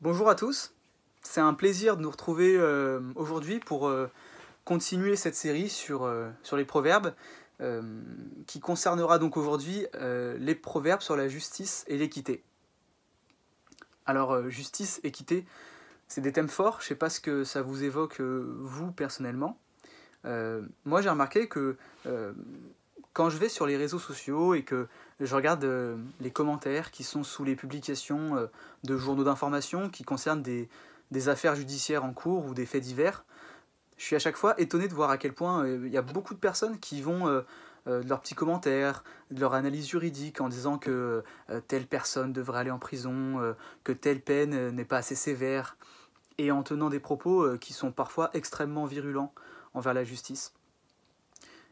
Bonjour à tous, c'est un plaisir de nous retrouver aujourd'hui pour continuer cette série sur les proverbes qui concernera donc aujourd'hui les proverbes sur la justice et l'équité. Alors justice, équité, c'est des thèmes forts, je ne sais pas ce que ça vous évoque vous personnellement. Moi j'ai remarqué que quand je vais sur les réseaux sociaux et que je regarde les commentaires qui sont sous les publications de journaux d'information qui concernent des affaires judiciaires en cours ou des faits divers, je suis à chaque fois étonné de voir à quel point il y a beaucoup de personnes qui vont de leurs petits commentaires, de leur analyse juridique en disant que telle personne devrait aller en prison, que telle peine n'est pas assez sévère, et en tenant des propos qui sont parfois extrêmement virulents envers la justice.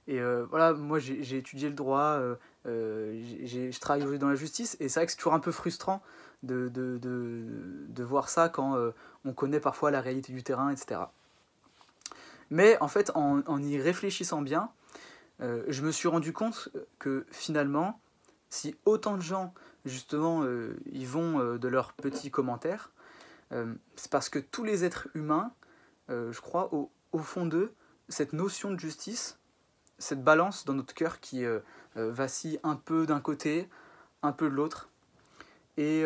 Et voilà, moi j'ai étudié le droit, je travaille aujourd'hui dans la justice, et c'est vrai que c'est toujours un peu frustrant de voir ça quand on connaît parfois la réalité du terrain, etc. Mais en fait, en y réfléchissant bien, je me suis rendu compte que finalement, si autant de gens, justement, y vont de leurs petits commentaires, c'est parce que tous les êtres humains, je crois, au fond d'eux, cette notion de justice, cette balance dans notre cœur qui vacille un peu d'un côté, un peu de l'autre, et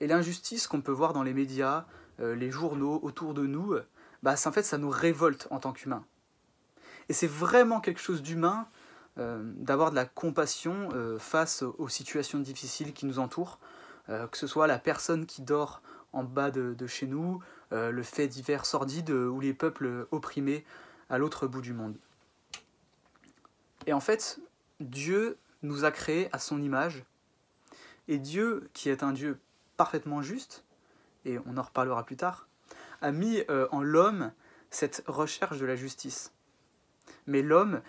l'injustice qu'on peut voir dans les médias, les journaux autour de nous, en fait ça nous révolte en tant qu'humains. Et c'est vraiment quelque chose d'humain d'avoir de la compassion face aux situations difficiles qui nous entourent, que ce soit la personne qui dort en bas de chez nous, le fait divers sordide ou les peuples opprimés à l'autre bout du monde. Et en fait, Dieu nous a créés à son image, et Dieu, qui est un Dieu parfaitement juste, et on en reparlera plus tard, a mis en l'homme cette recherche de la justice. Mais l'homme,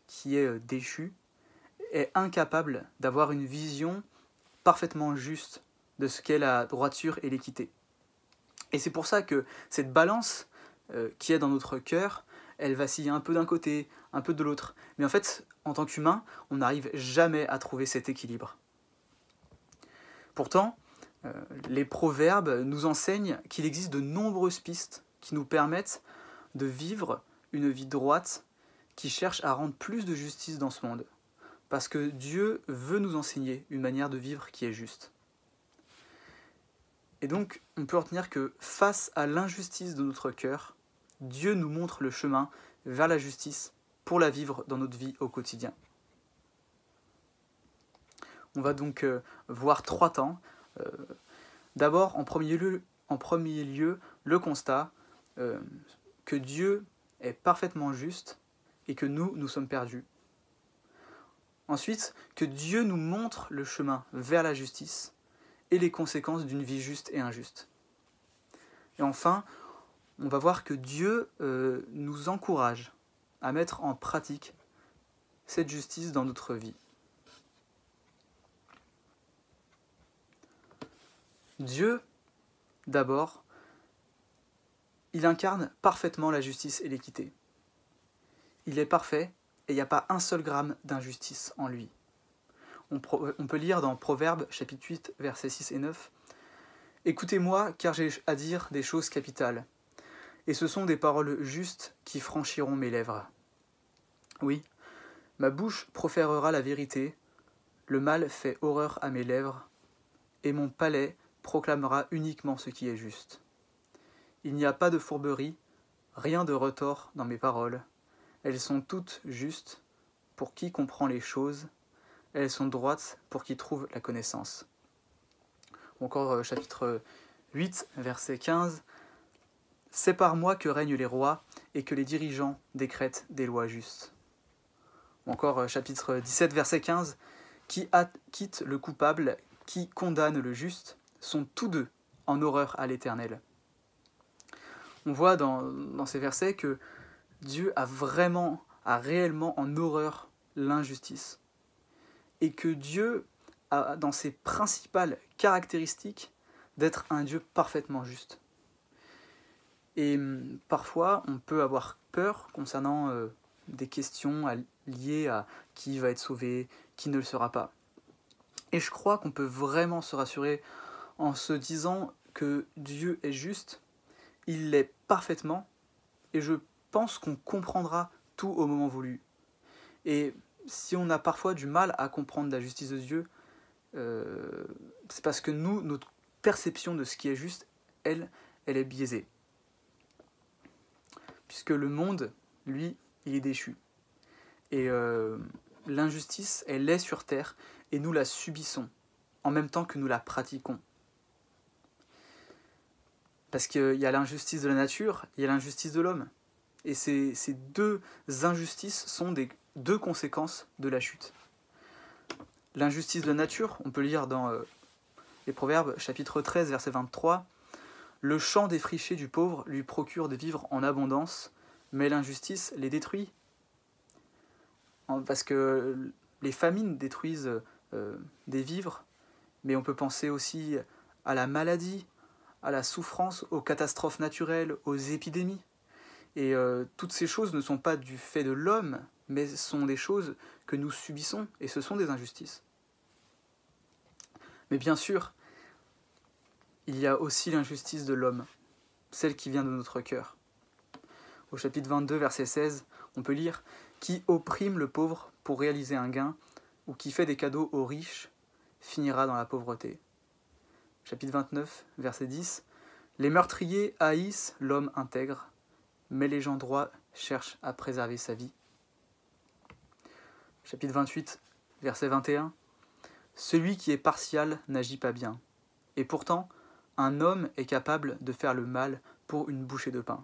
qui est déchu, est incapable d'avoir une vision parfaitement juste de ce qu'est la droiture et l'équité. Et c'est pour ça que cette balance qui est dans notre cœur, elle vacille un peu d'un côté, un peu de l'autre. Mais en fait, en tant qu'humain, on n'arrive jamais à trouver cet équilibre. Pourtant, les proverbes nous enseignent qu'il existe de nombreuses pistes qui nous permettent de vivre une vie droite qui cherche à rendre plus de justice dans ce monde. Parce que Dieu veut nous enseigner une manière de vivre qui est juste. Et donc, on peut retenir que face à l'injustice de notre cœur, Dieu nous montre le chemin vers la justice pour la vivre dans notre vie au quotidien. On va donc voir trois temps. D'abord, en premier lieu, le constat que Dieu est parfaitement juste et que nous sommes perdus. Ensuite, que Dieu nous montre le chemin vers la justice et les conséquences d'une vie juste et injuste. Et enfin, on va voir que Dieu nous encourage à mettre en pratique cette justice dans notre vie. Dieu, d'abord, il incarne parfaitement la justice et l'équité. Il est parfait et il n'y a pas un seul gramme d'injustice en lui. On peut lire dans Proverbes chapitre 8, versets 6 et 9 « Écoutez-moi, car j'ai à dire des choses capitales, et ce sont des paroles justes qui franchiront mes lèvres. Oui, ma bouche proférera la vérité, le mal fait horreur à mes lèvres, et mon palais proclamera uniquement ce qui est juste. Il n'y a pas de fourberie, rien de retort dans mes paroles. Elles sont toutes justes pour qui comprend les choses, elles sont droites pour qui trouve la connaissance. » Ou encore chapitre 8, verset 15. « C'est par moi que règnent les rois et que les dirigeants décrètent des lois justes. » Ou encore chapitre 17, verset 15. « Qui acquitte le coupable, qui condamne le juste, sont tous deux en horreur à l'Éternel. » On voit dans ces versets que Dieu a réellement en horreur l'injustice. Et que Dieu a dans ses principales caractéristiques d'être un Dieu parfaitement juste. Et parfois, on peut avoir peur concernant des questions liées à qui va être sauvé, qui ne le sera pas. Et je crois qu'on peut vraiment se rassurer en se disant que Dieu est juste, il l'est parfaitement, et je pense qu'on comprendra tout au moment voulu. Et si on a parfois du mal à comprendre la justice de Dieu, c'est parce que nous, notre perception de ce qui est juste, elle est biaisée. Puisque le monde, lui, il est déchu. Et l'injustice, elle est sur terre, et nous la subissons, en même temps que nous la pratiquons. Parce qu'il y a l'injustice de la nature, il y a l'injustice de l'homme. Et ces deux injustices sont deux conséquences de la chute. L'injustice de la nature, on peut lire dans les Proverbes, chapitre 13, verset 23, « Le champ défriché du pauvre lui procure de vivre en abondance, mais l'injustice les détruit. » Parce que les famines détruisent des vivres, mais on peut penser aussi à la maladie, à la souffrance, aux catastrophes naturelles, aux épidémies. Et toutes ces choses ne sont pas du fait de l'homme, mais sont des choses que nous subissons, et ce sont des injustices. Mais bien sûr, il y a aussi l'injustice de l'homme, celle qui vient de notre cœur. Au chapitre 22, verset 16, on peut lire « Qui opprime le pauvre pour réaliser un gain, ou qui fait des cadeaux aux riches, finira dans la pauvreté. » Chapitre 29, verset 10, « Les meurtriers haïssent l'homme intègre, mais les gens droits cherchent à préserver sa vie. » Chapitre 28, verset 21, « Celui qui est partial n'agit pas bien, et pourtant, un homme est capable de faire le mal pour une bouchée de pain. »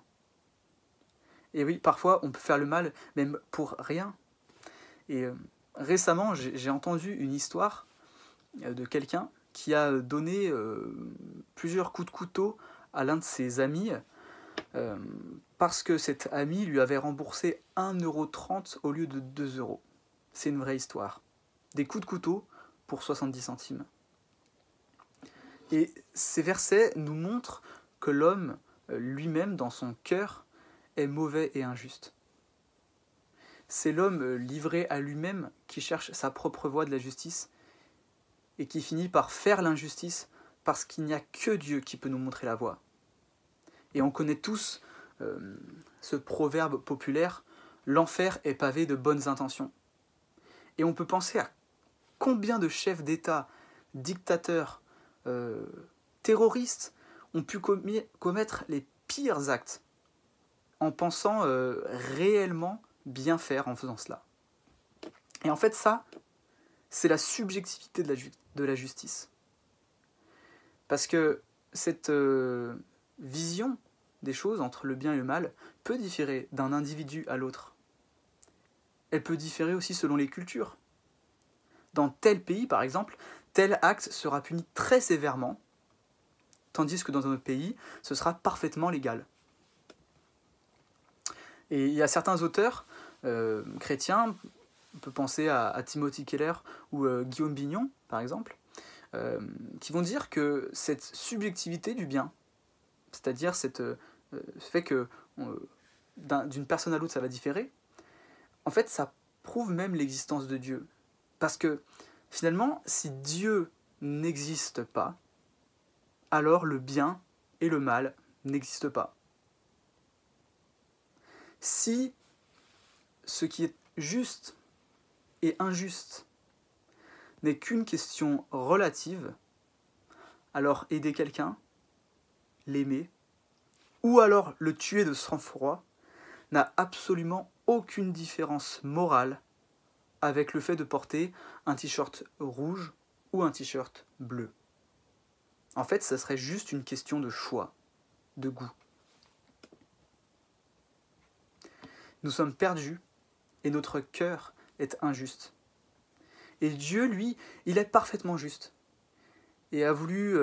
Et oui, parfois, on peut faire le mal, même pour rien. Et récemment, j'ai entendu une histoire de quelqu'un qui a donné plusieurs coups de couteau à l'un de ses amis, parce que cet ami lui avait remboursé 1,30 € au lieu de 2 €. C'est une vraie histoire. Des coups de couteau pour 70 centimes. Et ces versets nous montrent que l'homme lui-même, dans son cœur, est mauvais et injuste. C'est l'homme livré à lui-même qui cherche sa propre voie de la justice et qui finit par faire l'injustice parce qu'il n'y a que Dieu qui peut nous montrer la voie. Et on connaît tous ce proverbe populaire, « L'enfer est pavé de bonnes intentions ». Et on peut penser à combien de chefs d'État, dictateurs, terroristes ont pu commettre les pires actes en pensant réellement bien faire en faisant cela. Et en fait, ça, c'est la subjectivité de la justice. Parce que cette vision des choses entre le bien et le mal peut différer d'un individu à l'autre. Elle peut différer aussi selon les cultures. Dans tel pays, par exemple, tel acte sera puni très sévèrement, tandis que dans un autre pays, ce sera parfaitement légal. Et il y a certains auteurs chrétiens, on peut penser à Timothy Keller ou Guillaume Bignon, par exemple, qui vont dire que cette subjectivité du bien, c'est-à-dire ce fait que d'une personne à l'autre ça va différer, en fait ça prouve même l'existence de Dieu. Parce que finalement, si Dieu n'existe pas, alors le bien et le mal n'existent pas. Si ce qui est juste et injuste n'est qu'une question relative, alors aider quelqu'un, l'aimer, ou alors le tuer de sang-froid, n'a absolument aucune différence morale avec le fait de porter un t-shirt rouge ou un t-shirt bleu. En fait, ça serait juste une question de choix, de goût. Nous sommes perdus et notre cœur est injuste. Et Dieu, lui, il est parfaitement juste et a voulu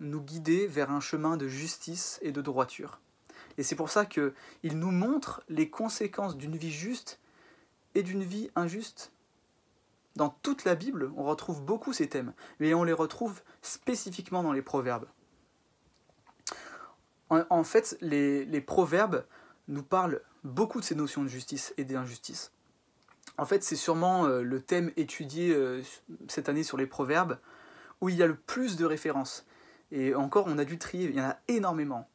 nous guider vers un chemin de justice et de droiture. Et c'est pour ça qu'il nous montre les conséquences d'une vie juste et d'une vie injuste. Dans toute la Bible, on retrouve beaucoup ces thèmes, mais on les retrouve spécifiquement dans les proverbes. En fait, les proverbes nous parlent beaucoup de ces notions de justice et d'injustice. En fait, c'est sûrement le thème étudié cette année sur les proverbes où il y a le plus de références. Et encore, on a dû trier, il y en a énormément.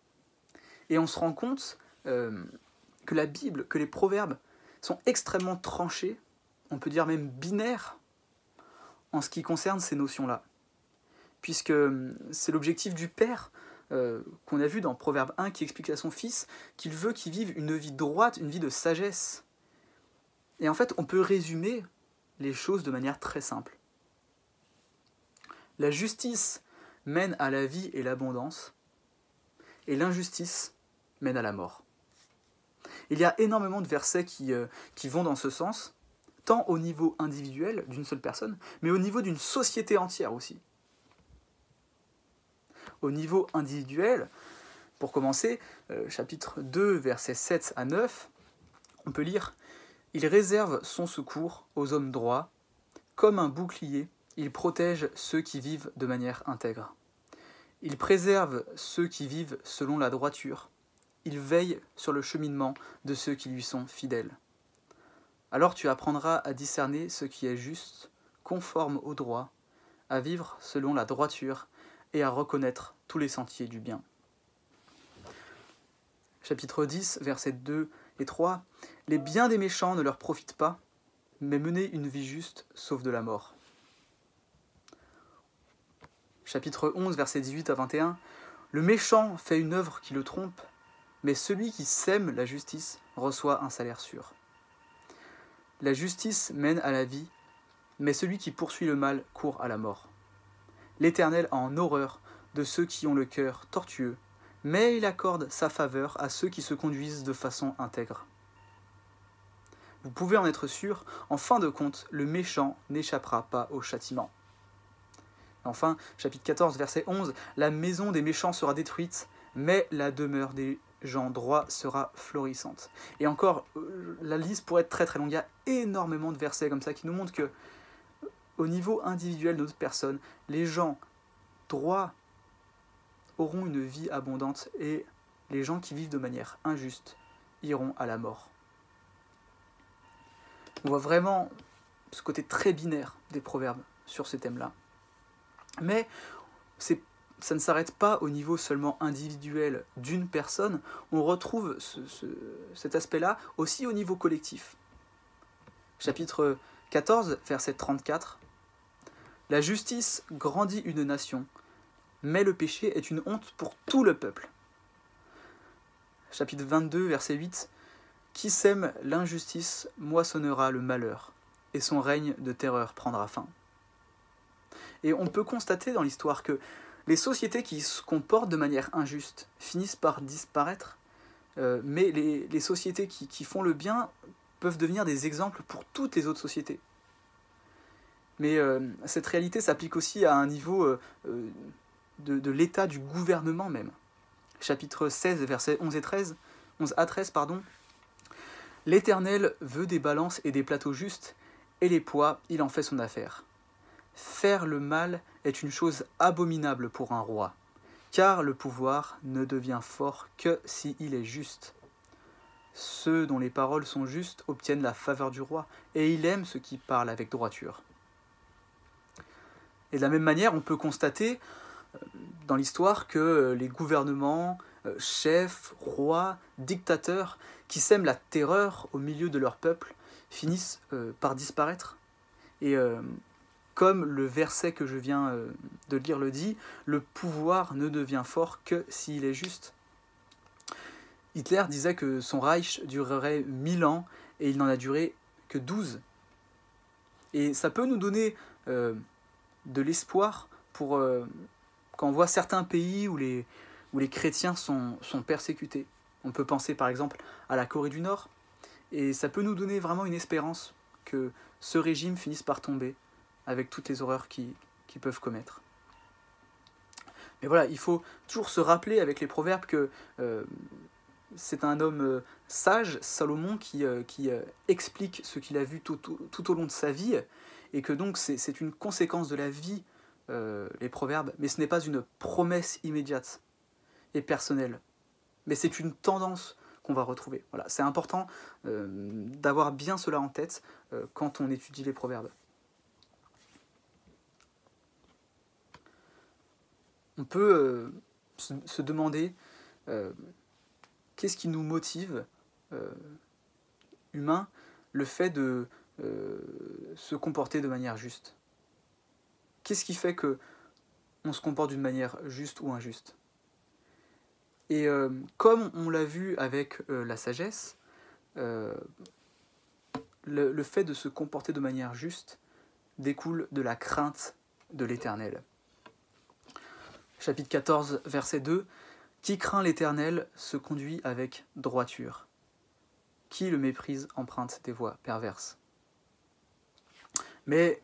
Et on se rend compte que la Bible, que les proverbes sont extrêmement tranchés, on peut dire même binaires, en ce qui concerne ces notions-là. Puisque c'est l'objectif du Père qu'on a vu dans Proverbe 1 qui explique à son fils qu'il veut qu'il vive une vie droite, une vie de sagesse. Et en fait, on peut résumer les choses de manière très simple. La justice mène à la vie et l'abondance, et l'injustice mène à la mort. Il y a énormément de versets qui vont dans ce sens, tant au niveau individuel d'une seule personne, mais au niveau d'une société entière aussi. Au niveau individuel, pour commencer, chapitre 2, versets 7 à 9, on peut lire « Il réserve son secours aux hommes droits, comme un bouclier, il protège ceux qui vivent de manière intègre. Il préserve ceux qui vivent selon la droiture, il veille sur le cheminement de ceux qui lui sont fidèles. Alors tu apprendras à discerner ce qui est juste, conforme au droit, à vivre selon la droiture et à reconnaître tous les sentiers du bien. » Chapitre 10, versets 2 et 3. « Les biens des méchants ne leur profitent pas, mais mener une vie juste sauve de la mort. » Chapitre 11, versets 18 à 21. « Le méchant fait une œuvre qui le trompe, mais celui qui sème la justice reçoit un salaire sûr. La justice mène à la vie, mais celui qui poursuit le mal court à la mort. L'Éternel a en horreur de ceux qui ont le cœur tortueux, mais il accorde sa faveur à ceux qui se conduisent de façon intègre. Vous pouvez en être sûr, en fin de compte, le méchant n'échappera pas au châtiment. » Enfin, chapitre 14, verset 11, « La maison des méchants sera détruite, mais la demeure des gens droits sera florissante. » Et encore, la liste pourrait être très très longue. Il y a énormément de versets comme ça qui nous montrent que, au niveau individuel de notre personne, les gens droits auront une vie abondante et les gens qui vivent de manière injuste iront à la mort. On voit vraiment ce côté très binaire des proverbes sur ces thèmes-là. Mais ça ne s'arrête pas au niveau seulement individuel d'une personne, on retrouve cet aspect-là aussi au niveau collectif. Chapitre 14, verset 34. « La justice grandit une nation, mais le péché est une honte pour tout le peuple. » Chapitre 22, verset 8. « Qui sème l'injustice moissonnera le malheur, et son règne de terreur prendra fin. » Et on peut constater dans l'histoire que les sociétés qui se comportent de manière injuste finissent par disparaître, mais les sociétés qui font le bien peuvent devenir des exemples pour toutes les autres sociétés. Mais cette réalité s'applique aussi à un niveau de l'état du gouvernement même. Chapitre 16, versets 11 à 13, pardon. « L'Éternel veut des balances et des plateaux justes, et les poids, il en fait son affaire. Faire le mal est une chose abominable pour un roi, car le pouvoir ne devient fort que s'il est juste. Ceux dont les paroles sont justes obtiennent la faveur du roi, et il aime ceux qui parlent avec droiture. » Et de la même manière, on peut constater dans l'histoire que les gouvernements, chefs, rois, dictateurs, qui sèment la terreur au milieu de leur peuple, finissent par disparaître. Et comme le verset que je viens de lire le dit, le pouvoir ne devient fort que s'il est juste. Hitler disait que son Reich durerait 1000 ans et il n'en a duré que 12. Et ça peut nous donner de l'espoir pour quand on voit certains pays où les chrétiens sont persécutés. On peut penser par exemple à la Corée du Nord, et ça peut nous donner vraiment une espérance que ce régime finisse par tomber avec toutes les horreurs qu'ils peuvent commettre. Mais voilà, il faut toujours se rappeler avec les proverbes que c'est un homme sage, Salomon, qui explique ce qu'il a vu tout au long de sa vie, et que donc c'est une conséquence de la vie, les proverbes, mais ce n'est pas une promesse immédiate et personnelle, mais c'est une tendance qu'on va retrouver. Voilà, c'est important d'avoir bien cela en tête quand on étudie les proverbes. on peut se demander qu'est-ce qui nous motive, humains, le fait de se comporter de manière juste. Qu'est-ce qui fait que on se comporte d'une manière juste ou injuste? Et comme on l'a vu avec la sagesse, le fait de se comporter de manière juste découle de la crainte de l'Éternel. Chapitre 14, verset 2. Qui craint l'Éternel se conduit avec droiture. Qui le méprise emprunte des voies perverses. Mais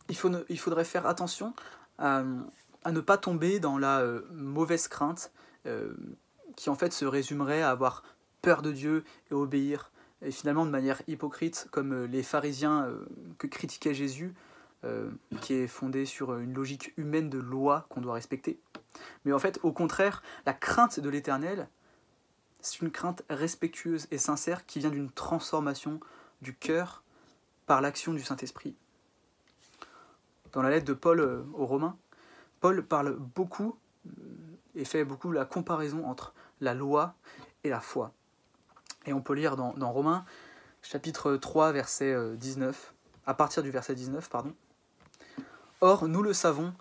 il faudrait faire attention à ne pas tomber dans la mauvaise crainte qui en fait se résumerait à avoir peur de Dieu et obéir, et finalement de manière hypocrite, comme les pharisiens que critiquait Jésus, qui est fondé sur une logique humaine de loi qu'on doit respecter. Mais en fait, au contraire, la crainte de l'Éternel, c'est une crainte respectueuse et sincère qui vient d'une transformation du cœur par l'action du Saint-Esprit. Dans la lettre de Paul aux Romains, Paul parle beaucoup et fait beaucoup la comparaison entre la loi et la foi. Et on peut lire dans Romains, chapitre 3, verset 19, à partir du verset 19, pardon. Or, nous le savons,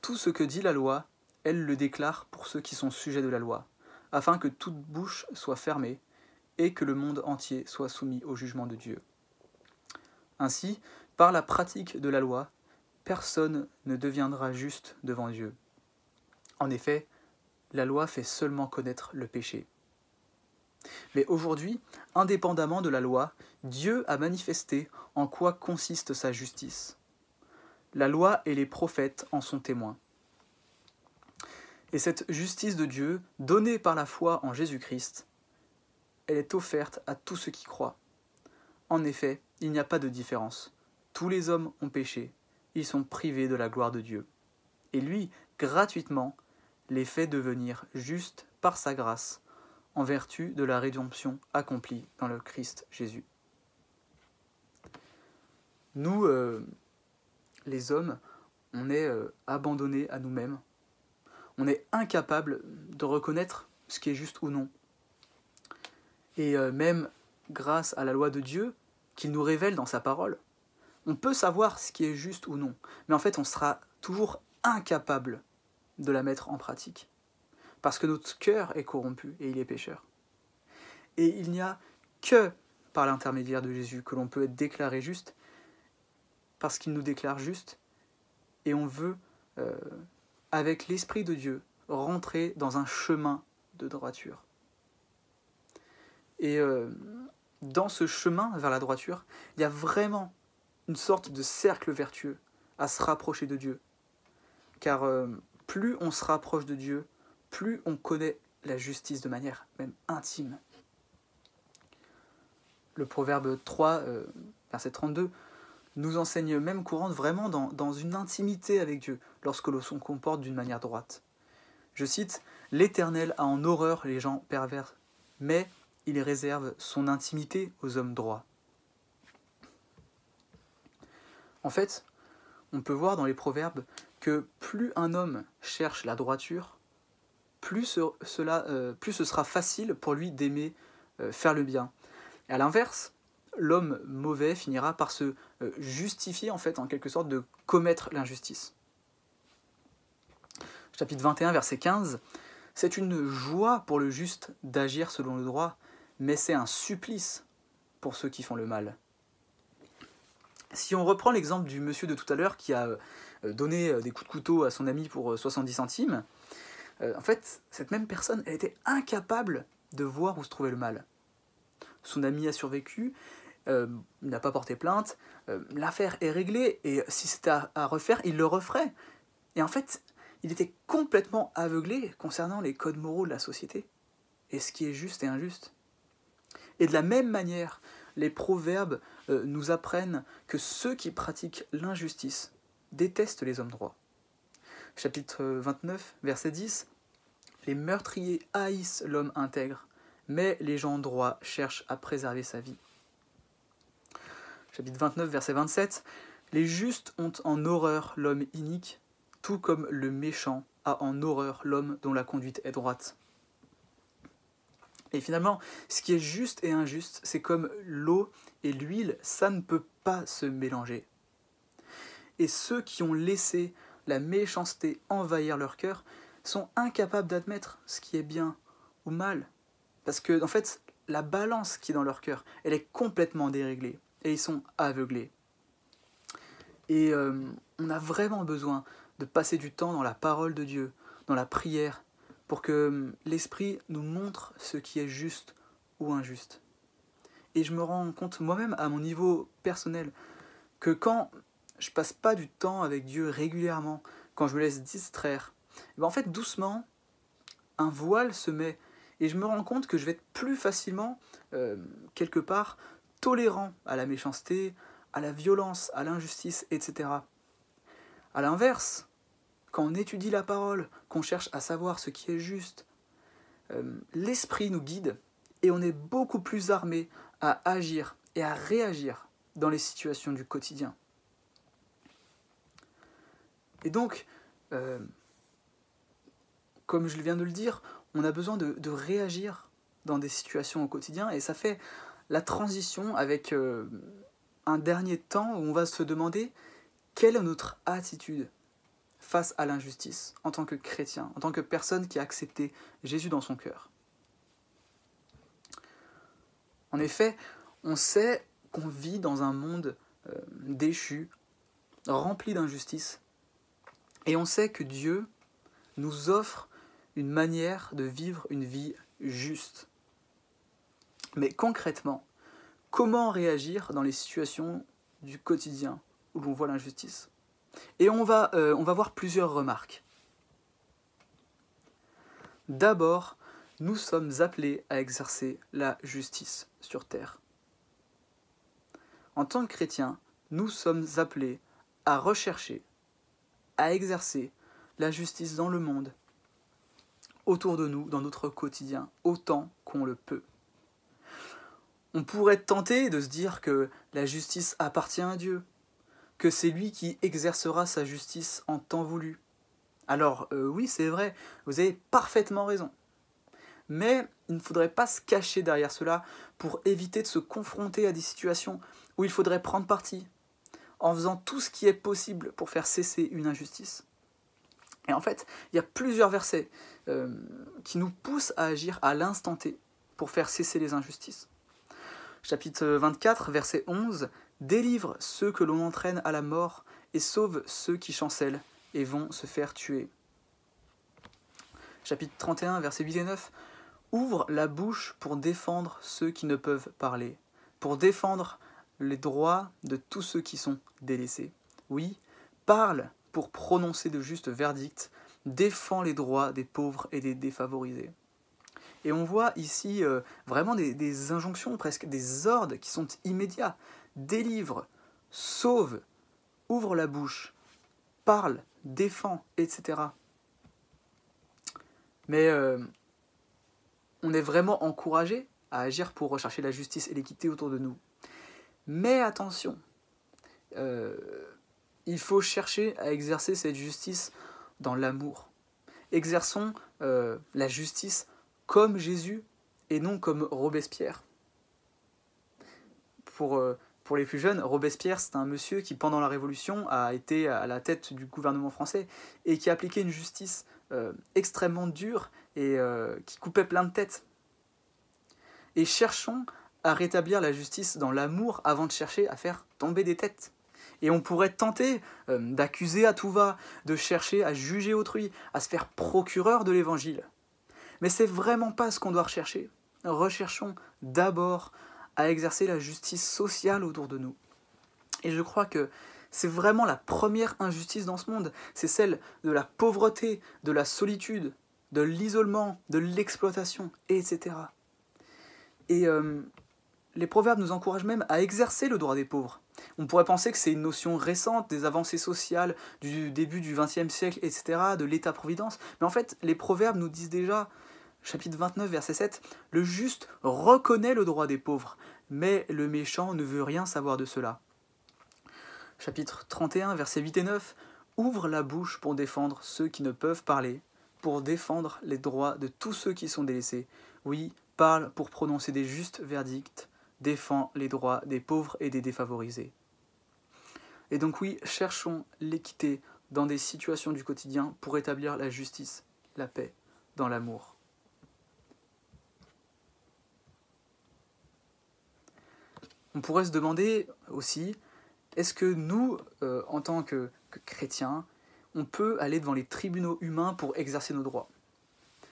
tout ce que dit la loi, elle le déclare pour ceux qui sont sujets de la loi, afin que toute bouche soit fermée et que le monde entier soit soumis au jugement de Dieu. Ainsi, par la pratique de la loi, personne ne deviendra juste devant Dieu. En effet, la loi fait seulement connaître le péché. Mais aujourd'hui, indépendamment de la loi, Dieu a manifesté en quoi consiste sa justice. La loi et les prophètes en sont témoins. Et cette justice de Dieu, donnée par la foi en Jésus-Christ, elle est offerte à tous ceux qui croient. En effet, il n'y a pas de différence. Tous les hommes ont péché, ils sont privés de la gloire de Dieu. Et lui, gratuitement, les fait devenir justes par sa grâce, en vertu de la rédemption accomplie dans le Christ Jésus. Nous, les hommes, on est abandonnés à nous-mêmes. On est incapable de reconnaître ce qui est juste ou non. Et même grâce à la loi de Dieu, qu'il nous révèle dans sa parole, on peut savoir ce qui est juste ou non. Mais en fait, on sera toujours incapable de la mettre en pratique. Parce que notre cœur est corrompu et il est pécheur. Et il n'y a que par l'intermédiaire de Jésus que l'on peut être déclaré juste, parce qu'il nous déclare juste, et on veut, avec l'Esprit de Dieu, rentrer dans un chemin de droiture. Et dans ce chemin vers la droiture, il y a vraiment une sorte de cercle vertueux à se rapprocher de Dieu. Car plus on se rapproche de Dieu, plus on connaît la justice de manière même intime. Le proverbe 3, verset 32, nous enseigne même qu'on rentre vraiment dans une intimité avec Dieu lorsque l'on se comporte d'une manière droite. Je cite, « L'Éternel a en horreur les gens pervers, mais il réserve son intimité aux hommes droits. » En fait, on peut voir dans les proverbes que plus un homme cherche la droiture, plus ce sera facile pour lui d'aimer faire le bien. Et à l'inverse, l'homme mauvais finira par se justifier, en fait, en quelque sorte, de commettre l'injustice. Chapitre 21, verset 15, « C'est une joie pour le juste d'agir selon le droit, mais c'est un supplice pour ceux qui font le mal. » Si on reprend l'exemple du monsieur de tout à l'heure qui a donné des coups de couteau à son ami pour 70 centimes, en fait, cette même personne, elle était incapable de voir où se trouvait le mal. Son ami a survécu, il n'a pas porté plainte, l'affaire est réglée, et si c'était à refaire, il le referait. Et en fait, il était complètement aveuglé concernant les codes moraux de la société, et ce qui est juste et injuste. Et de la même manière, les proverbes nous apprennent que ceux qui pratiquent l'injustice détestent les hommes droits. Chapitre 29, verset 10, « Les meurtriers haïssent l'homme intègre, mais les gens droits cherchent à préserver sa vie. » Chapitre 29, verset 27, « Les justes ont en horreur l'homme inique, tout comme le méchant a en horreur l'homme dont la conduite est droite. Et finalement, ce qui est juste et injuste, c'est comme l'eau et l'huile, ça ne peut pas se mélanger. Et ceux qui ont laissé la méchanceté envahir leur cœur sont incapables d'admettre ce qui est bien ou mal. Parce que, en fait, la balance qui est dans leur cœur, elle est complètement déréglée. Et ils sont aveuglés. Et on a vraiment besoin de passer du temps dans la parole de Dieu, dans la prière, pour que l'Esprit nous montre ce qui est juste ou injuste. Et je me rends compte moi-même à mon niveau personnel que quand je passe pas du temps avec Dieu régulièrement, quand je me laisse distraire, ben en fait doucement, un voile se met et je me rends compte que je vais être plus facilement, quelque part, tolérant à la méchanceté, à la violence, à l'injustice, etc. A l'inverse, quand on étudie la parole, qu'on cherche à savoir ce qui est juste, l'Esprit nous guide et on est beaucoup plus armé à agir et à réagir dans les situations du quotidien. Et donc, comme je viens de le dire, on a besoin de réagir dans des situations au quotidien et ça fait la transition avec un dernier temps où on va se demander quelle est notre attitude face à l'injustice en tant que chrétien, en tant que personne qui a accepté Jésus dans son cœur. En effet, on sait qu'on vit dans un monde déchu, rempli d'injustice, et on sait que Dieu nous offre une manière de vivre une vie juste. Mais concrètement, comment réagir dans les situations du quotidien où l'on voit l'injustice ? Et on va voir plusieurs remarques. D'abord, nous sommes appelés à exercer la justice sur terre. En tant que chrétiens, nous sommes appelés à rechercher, à exercer la justice dans le monde, autour de nous, dans notre quotidien, autant qu'on le peut. On pourrait être tenté de se dire que la justice appartient à Dieu, que c'est lui qui exercera sa justice en temps voulu. Alors oui, c'est vrai, vous avez parfaitement raison. Mais il ne faudrait pas se cacher derrière cela pour éviter de se confronter à des situations où il faudrait prendre parti, en faisant tout ce qui est possible pour faire cesser une injustice. Et en fait, il y a plusieurs versets qui nous poussent à agir à l'instant T pour faire cesser les injustices. Chapitre 24, verset 11, « Délivre ceux que l'on entraîne à la mort et sauve ceux qui chancellent et vont se faire tuer. » Chapitre 31, verset 8 et 9, « Ouvre la bouche pour défendre ceux qui ne peuvent parler, pour défendre les droits de tous ceux qui sont délaissés. Oui, parle pour prononcer de justes verdicts, défends les droits des pauvres et des défavorisés. » Et on voit ici vraiment des injonctions, presque des ordres qui sont immédiats. Délivre, sauve, ouvre la bouche, parle, défend, etc. Mais on est vraiment encouragé à agir pour rechercher la justice et l'équité autour de nous. Mais attention, il faut chercher à exercer cette justice dans l'amour. Exerçons la justice comme Jésus et non comme Robespierre. Pour les plus jeunes, Robespierre, c'est un monsieur qui, pendant la Révolution, a été à la tête du gouvernement français et qui a appliqué une justice extrêmement dure et qui coupait plein de têtes. Et cherchons à rétablir la justice dans l'amour avant de chercher à faire tomber des têtes. Et on pourrait tenter d'accuser à tout va, de chercher à juger autrui, à se faire procureur de l'évangile. Mais c'est vraiment pas ce qu'on doit rechercher. Recherchons d'abord à exercer la justice sociale autour de nous. Et je crois que c'est vraiment la première injustice dans ce monde. C'est celle de la pauvreté, de la solitude, de l'isolement, de l'exploitation, etc. Et les proverbes nous encouragent même à exercer le droit des pauvres. On pourrait penser que c'est une notion récente des avancées sociales du début du XXe siècle, etc., de l'État-providence. Mais en fait, les proverbes nous disent déjà, chapitre 29, verset 7, « Le juste reconnaît le droit des pauvres, mais le méchant ne veut rien savoir de cela. » Chapitre 31, verset 8 et 9, « Ouvre la bouche pour défendre ceux qui ne peuvent parler, pour défendre les droits de tous ceux qui sont délaissés. Oui, parle pour prononcer des justes verdicts, défends les droits des pauvres et des défavorisés. Et donc oui, cherchons l'équité dans des situations du quotidien pour établir la justice, la paix, dans l'amour. On pourrait se demander aussi, est-ce que nous, en tant que chrétiens, on peut aller devant les tribunaux humains pour exercer nos droits?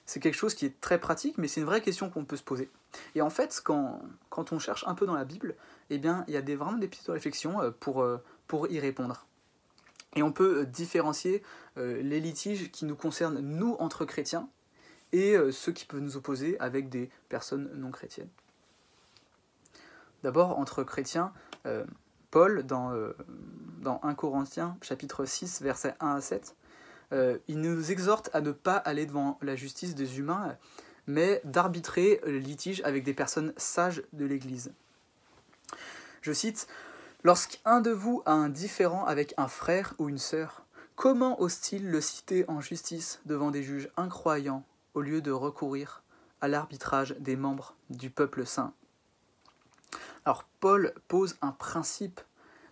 C'est quelque chose qui est très pratique, mais c'est une vraie question qu'on peut se poser. Et en fait, quand on cherche un peu dans la Bible, eh bien, il y a vraiment des petites réflexions pour y répondre. Et on peut différencier les litiges qui nous concernent, nous, entre chrétiens, et ceux qui peuvent nous opposer avec des personnes non chrétiennes. D'abord, entre chrétiens, Paul, dans 1 Corinthiens, chapitre 6, versets 1 à 7, il nous exhorte à ne pas aller devant la justice des humains, mais d'arbitrer le litige avec des personnes sages de l'Église. Je cite, « Lorsqu'un de vous a un différend avec un frère ou une sœur, comment ose-t-il le citer en justice devant des juges incroyants au lieu de recourir à l'arbitrage des membres du peuple saint ?» Alors Paul pose un principe,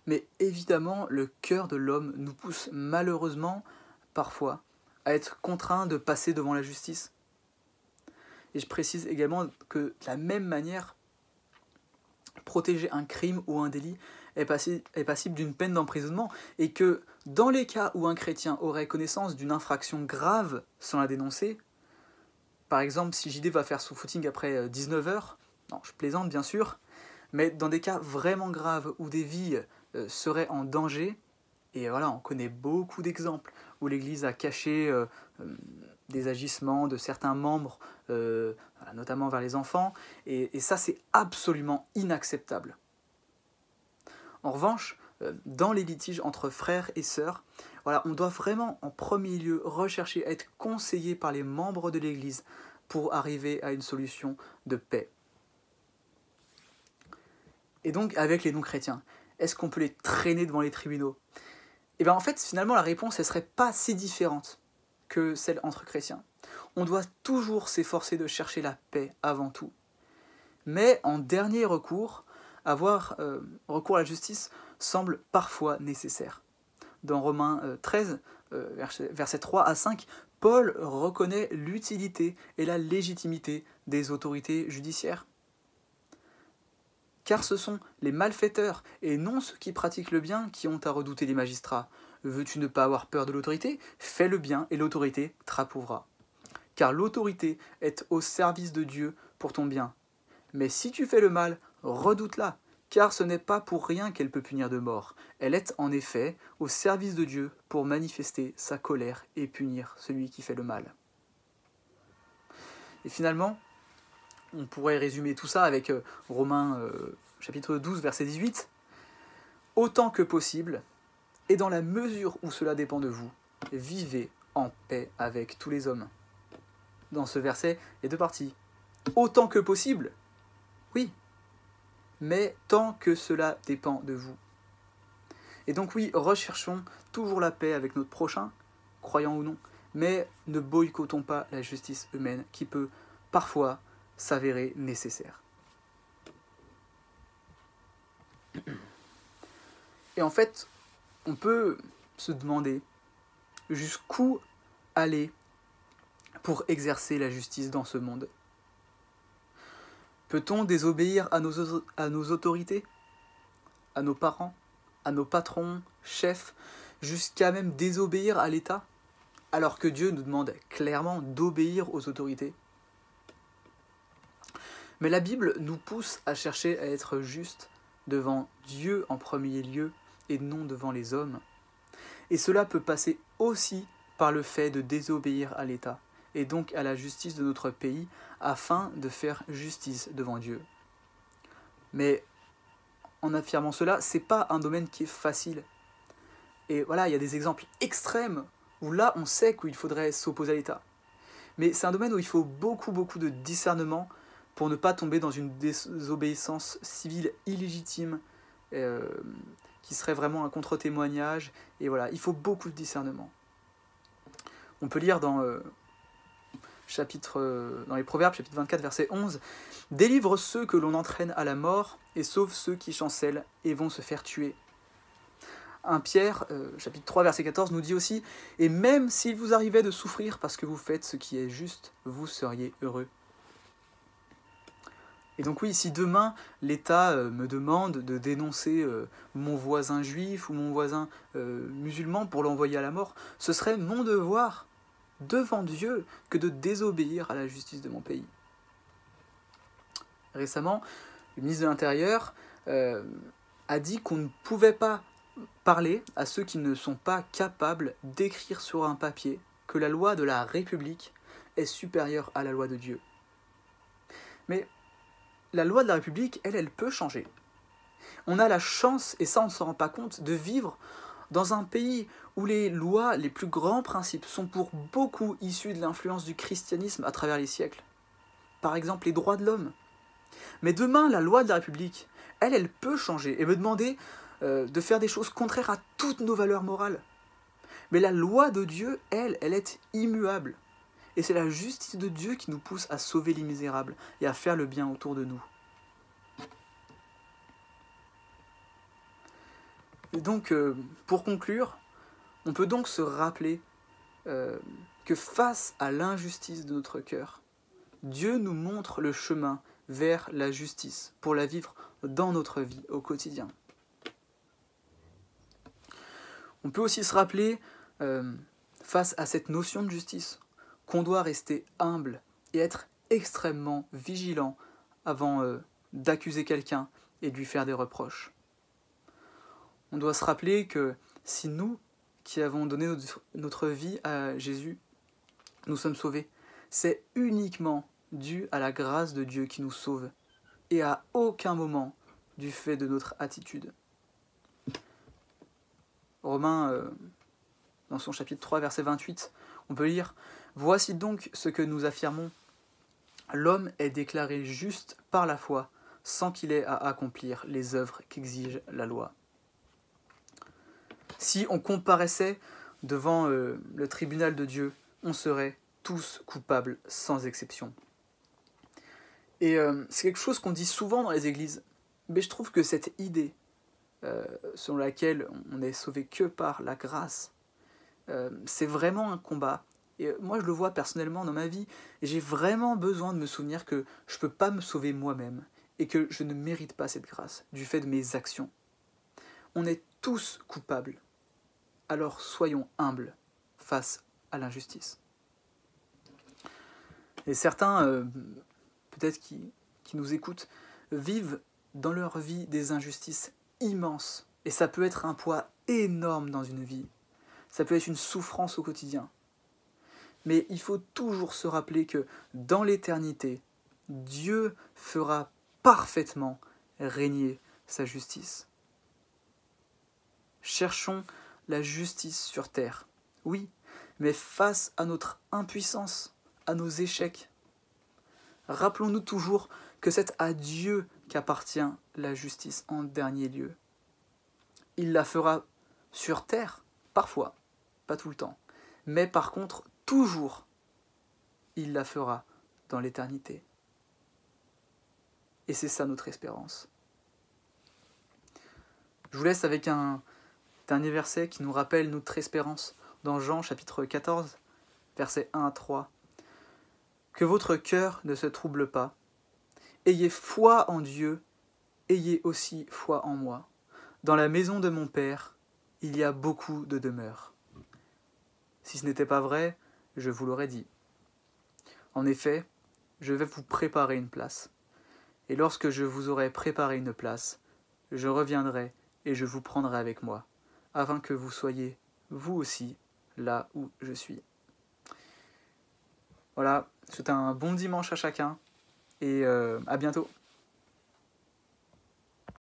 mais évidemment le cœur de l'homme nous pousse malheureusement parfois à être contraint de passer devant la justice. Et je précise également que de la même manière, protéger un crime ou un délit est passible d'une peine d'emprisonnement, et que dans les cas où un chrétien aurait connaissance d'une infraction grave sans la dénoncer, par exemple si JD va faire son footing après 19h, non je plaisante bien sûr, mais dans des cas vraiment graves où des vies seraient en danger, et voilà, on connaît beaucoup d'exemples où l'Église a caché des agissements de certains membres, notamment vers les enfants, et ça c'est absolument inacceptable. En revanche, dans les litiges entre frères et sœurs, voilà, on doit vraiment en premier lieu rechercher à être conseillé par les membres de l'Église pour arriver à une solution de paix. Et donc, avec les non-chrétiens, est-ce qu'on peut les traîner devant les tribunaux? Et bien en fait, finalement, la réponse, elle serait pas si différente que celle entre chrétiens. On doit toujours s'efforcer de chercher la paix avant tout. Mais en dernier recours, avoir recours à la justice semble parfois nécessaire. Dans Romains 13, versets 3 à 5, Paul reconnaît l'utilité et la légitimité des autorités judiciaires. Car ce sont les malfaiteurs et non ceux qui pratiquent le bien qui ont à redouter les magistrats. Veux-tu ne pas avoir peur de l'autorité? Fais le bien et l'autorité t'approuvera. Car l'autorité est au service de Dieu pour ton bien. Mais si tu fais le mal, redoute-la, car ce n'est pas pour rien qu'elle peut punir de mort. Elle est en effet au service de Dieu pour manifester sa colère et punir celui qui fait le mal. Et finalement, on pourrait résumer tout ça avec Romains chapitre 12, verset 18. « Autant que possible, et dans la mesure où cela dépend de vous, vivez en paix avec tous les hommes. » Dans ce verset, il y a deux parties. Autant que possible, oui, mais tant que cela dépend de vous. Et donc oui, recherchons toujours la paix avec notre prochain, croyant ou non, mais ne boycottons pas la justice humaine qui peut parfois s'avérer nécessaire. Et en fait, on peut se demander jusqu'où aller pour exercer la justice dans ce monde. Peut-on désobéir à nos autorités, à nos parents, à nos patrons, chefs, jusqu'à même désobéir à l'État, alors que Dieu nous demande clairement d'obéir aux autorités? Mais la Bible nous pousse à chercher à être justes devant Dieu en premier lieu et non devant les hommes. Et cela peut passer aussi par le fait de désobéir à l'État et donc à la justice de notre pays afin de faire justice devant Dieu. Mais en affirmant cela, c'est pas un domaine qui est facile. Et voilà, il y a des exemples extrêmes où là on sait qu'il faudrait s'opposer à l'État. Mais c'est un domaine où il faut beaucoup de discernement pour ne pas tomber dans une désobéissance civile illégitime qui serait vraiment un contre-témoignage. Et voilà, il faut beaucoup de discernement. On peut lire dans les Proverbes, chapitre 24, verset 11, « Délivre ceux que l'on entraîne à la mort, et sauve ceux qui chancellent et vont se faire tuer. » 1 Pierre, chapitre 3, verset 14, nous dit aussi « Et même s'il vous arrivait de souffrir parce que vous faites ce qui est juste, vous seriez heureux. » Et donc oui, si demain l'État me demande de dénoncer mon voisin juif ou mon voisin musulman pour l'envoyer à la mort, ce serait mon devoir devant Dieu que de désobéir à la justice de mon pays. Récemment, le ministre de l'Intérieur a dit qu'on ne pouvait pas parler à ceux qui ne sont pas capables d'écrire sur un papier que la loi de la République est supérieure à la loi de Dieu. Mais la loi de la République, elle peut changer. On a la chance, et ça on ne s'en rend pas compte, de vivre dans un pays où les lois, les plus grands principes, sont pour beaucoup issus de l'influence du christianisme à travers les siècles. Par exemple, les droits de l'homme. Mais demain, la loi de la République, elle peut changer et me demander de faire des choses contraires à toutes nos valeurs morales. Mais la loi de Dieu, elle est immuable. Et c'est la justice de Dieu qui nous pousse à sauver les misérables et à faire le bien autour de nous. Et donc, pour conclure, on peut donc se rappeler que face à l'injustice de notre cœur, Dieu nous montre le chemin vers la justice, pour la vivre dans notre vie au quotidien. On peut aussi se rappeler, face à cette notion de justice, qu'on doit rester humble et être extrêmement vigilant avant d'accuser quelqu'un et de lui faire des reproches. On doit se rappeler que si nous, qui avons donné notre vie à Jésus, nous sommes sauvés, c'est uniquement dû à la grâce de Dieu qui nous sauve, et à aucun moment du fait de notre attitude. Romains, dans son chapitre 3, verset 28, on peut lire « Voici donc ce que nous affirmons. L'homme est déclaré juste par la foi, sans qu'il ait à accomplir les œuvres qu'exige la loi. » Si on comparaissait devant le tribunal de Dieu, on serait tous coupables sans exception. Et c'est quelque chose qu'on dit souvent dans les églises, mais je trouve que cette idée selon laquelle on n'est sauvé que par la grâce, c'est vraiment un combat. Et moi je le vois personnellement dans ma vie, et j'ai vraiment besoin de me souvenir que je ne peux pas me sauver moi-même, et que je ne mérite pas cette grâce, du fait de mes actions. On est tous coupables, alors soyons humbles face à l'injustice. Et certains, peut-être qui nous écoutent, vivent dans leur vie des injustices immenses, et ça peut être un poids énorme dans une vie, ça peut être une souffrance au quotidien. Mais il faut toujours se rappeler que dans l'éternité, Dieu fera parfaitement régner sa justice. Cherchons la justice sur terre, oui, mais face à notre impuissance, à nos échecs. Rappelons-nous toujours que c'est à Dieu qu'appartient la justice en dernier lieu. Il la fera sur terre, parfois, pas tout le temps, mais par contre, toujours, il la fera dans l'éternité. Et c'est ça notre espérance. Je vous laisse avec un dernier verset qui nous rappelle notre espérance dans Jean chapitre 14, versets 1 à 3. « Que votre cœur ne se trouble pas. Ayez foi en Dieu, ayez aussi foi en moi. Dans la maison de mon Père, il y a beaucoup de demeures. Si ce n'était pas vrai, je vous l'aurais dit. En effet, je vais vous préparer une place. Et lorsque je vous aurai préparé une place, je reviendrai et je vous prendrai avec moi, afin que vous soyez, vous aussi, là où je suis. » Voilà, c'est un bon dimanche à chacun, et à bientôt.